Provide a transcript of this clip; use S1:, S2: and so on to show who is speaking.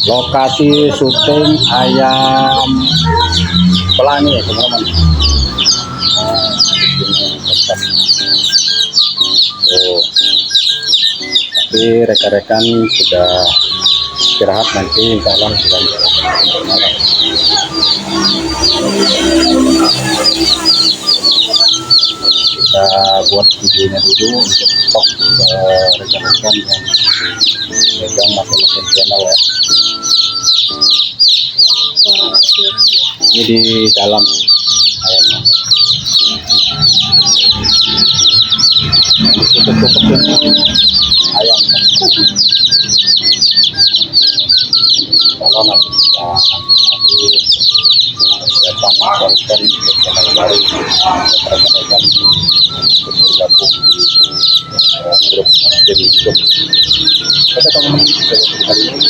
S1: Lokasi syuting ayam pelangi ya teman-teman. Di sini tetap. Tuh. Tapi rekan-rekan sudah istirahat, nanti insya Allah sudah untuk malam. Kita buat videonya dulu untuk stok rekan-rekan yang megang masing-masing channel ya. Ini di dalam ayamnya. Tutup-tutupin ayam. Kalau nanti bisa lanjut lagi persiapan konten untuk channel baru rekan-rekan untuk bergabung di grup tim YouTube. Oke teman-teman, video kali ini